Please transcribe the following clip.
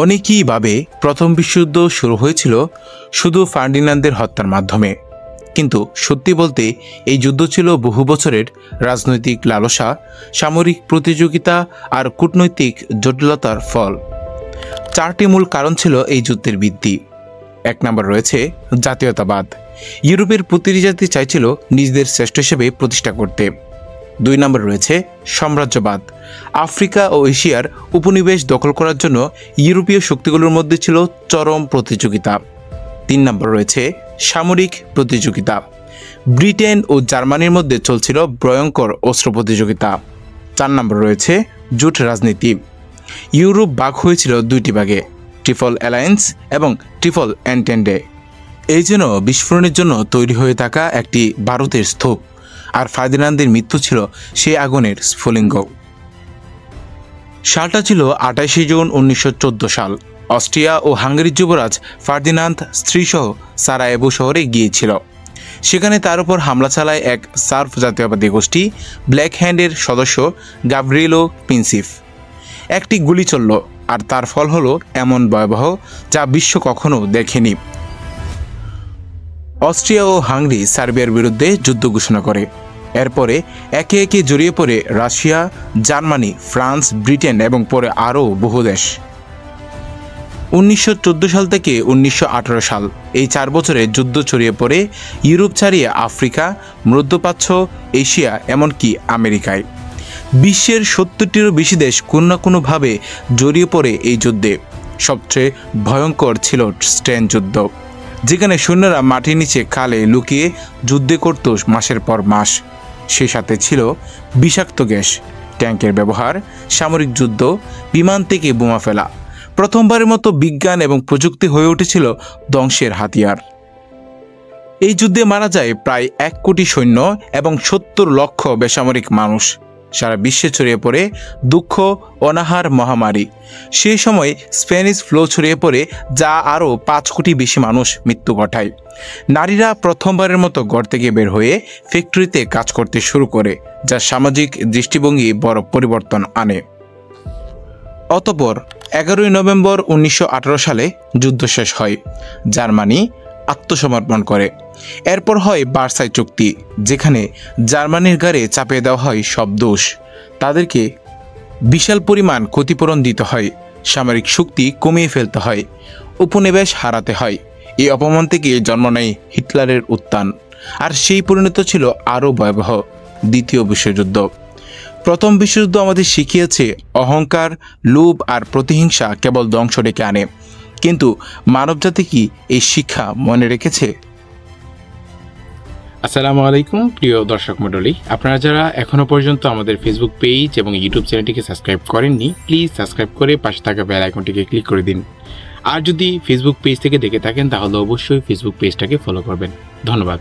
অনেকেই ভাবে প্রথম বিশ্বযুদ্ধ শুরু হয়েছিল শুধু ফার্ডিনান্দের হত্যার মাধ্যমে, কিন্তু সত্যি বলতে এই যুদ্ধ ছিল বহু বছরের রাজনৈতিক লালসা, সামরিক প্রতিযোগিতা আর কূটনৈতিক জটিলতার ফল। 4টি মূল কারণ ছিল এই যুদ্ধের ভিত্তি। 1 নম্বর রয়েছে জাতীয়তাবাদ। ইউরোপের প্রতিটি জাতি চাইছিল নিজেদের শ্রেষ্ঠ হিসেবে প্রতিষ্ঠা করতে। 2 নম্বর রয়েছে সাম্রাজ্যবাদ। আফ্রিকা ও এশিয়ার উপনিবেশ দখল করার জন্য ইউরোপীয় শক্তিগুলোর মধ্যে ছিল চরম প্রতিযোগিতা। 3 নম্বর রয়েছে সামরিক প্রতিযোগিতা। ব্রিটেন ও জার্মানির মধ্যে চলছিল ভয়ঙ্কর অস্ত্র প্রতিযোগিতা। 4 নম্বর রয়েছে জোট রাজনীতি। ইউরোপ ভাগ হয়েছিল 2টি ভাগে, ট্রিপল অ্যালায়েন্স এবং ট্রিপল এন্টেন্ডে। এই যেন বিস্ফোরণের জন্য তৈরি হয়ে থাকা একটি বারুদের স্তূপ, আর ফার্দিনান্দের মৃত্যু ছিল সেই আগুনের স্ফুলিঙ্গ। সালটা ছিল 28শে জুন 1914 সাল। অস্ট্রিয়া ও হাঙ্গেরির যুবরাজ ফার্দিনান্দ স্ত্রীসহ সারায়েভো শহরে গিয়েছিল। সেখানে তার উপর হামলা চালায় এক সার্ব জাতীয়তাবাদী গোষ্ঠী ব্ল্যাক হ্যান্ডের সদস্য গাব্রিয়েলো প্রিন্সিপ। একটি গুলি চলল, আর তার ফল হলো এমন ভয়াবহ যা বিশ্ব কখনো দেখেনি। অস্ট্রিয়া ও হাঙ্গেরি সার্বিয়ার বিরুদ্ধে যুদ্ধ ঘোষণা করে। এরপরে একে একে জড়িয়ে পড়ে রাশিয়া, জার্মানি, ফ্রান্স, ব্রিটেন এবং পরে আরও বহু দেশ। 1914 সাল থেকে 1918 সাল, এই 4 বছরে যুদ্ধ ছড়িয়ে পড়ে ইউরোপ ছাড়িয়ে আফ্রিকা, মধ্যপ্রাচ্য, এশিয়া, এমনকি আমেরিকায়। বিশ্বের 70টিরও বেশি দেশ কোনো না কোনোভাবে জড়িয়ে পড়ে এই যুদ্ধে। সবচেয়ে ভয়ঙ্কর ছিল স্টেন যুদ্ধ, যেখানে সৈন্যরা মাটির নিচে খালে লুকিয়ে যুদ্ধ করত মাসের পর মাস। সে সাথে ছিল বিষাক্ত গ্যাস, ট্যাঙ্কের ব্যবহার, সামরিক যুদ্ধ, বিমান থেকে বোমা ফেলা। প্রথমবারের মতো বিজ্ঞান এবং প্রযুক্তি হয়ে উঠেছিল ধ্বংসের হাতিয়ার। এই যুদ্ধে মারা যায় প্রায় 1 কোটি সৈন্য এবং 70 লক্ষ বেসামরিক মানুষ। সারা বিশ্বে ছড়িয়ে পড়ে দুঃখ, অনাহার, মহামারী। সেই সময় স্প্যানিশ ফ্লু ছড়িয়ে পড়ে, যা আরও 5 কোটি বেশি মানুষ মৃত্যু ঘটায়। নারীরা প্রথমবারের মতো ঘর থেকে বের হয়ে ফ্যাক্টরিতে কাজ করতে শুরু করে, যা সামাজিক দৃষ্টিভঙ্গি বড় পরিবর্তন আনে। অতঃপর 11ই নভেম্বর 1918 সালে যুদ্ধ শেষ হয়। জার্মানি আত্মসমর্পণ করে। এরপর হয় ভার্সাই চুক্তি, যেখানে জার্মানির ঘাড়ে চাপিয়ে দেওয়া হয় সব দোষ। তাদেরকে বিশাল পরিমাণ ক্ষতিপূরণ দিতে হয়, সামরিক শক্তি কমিয়ে ফেলতে হয়, উপনিবেশ হারাতে হয়। এই অপমান থেকে জন্ম নেয় হিটলারের উত্থান, আর সেই পরিণত ছিল আরও ভয়াবহ দ্বিতীয় বিশ্বযুদ্ধ। প্রথম বিশ্বযুদ্ধ আমাদের শিখিয়েছে অহংকার, লোভ আর প্রতিহিংসা কেবল ধ্বংস ডেকে আনে, কিন্তু মানবজাতি কি এই শিক্ষা মনে রেখেছে? আসসালামু আলাইকুম প্রিয় দর্শক মণ্ডলী, আপনারা যারা এখনো পর্যন্ত আমাদের ফেসবুক পেজ এবং ইউটিউব চ্যানেলটিকে সাবস্ক্রাইব করেননি, প্লিজ সাবস্ক্রাইব করে পাশে থাকা বেল আইকনটিকে ক্লিক করে দিন। আর যদি ফেসবুক পেজ থেকে দেখে থাকেন, তাহলে অবশ্যই ফেসবুক পেজটাকে ফলো করবেন। ধন্যবাদ।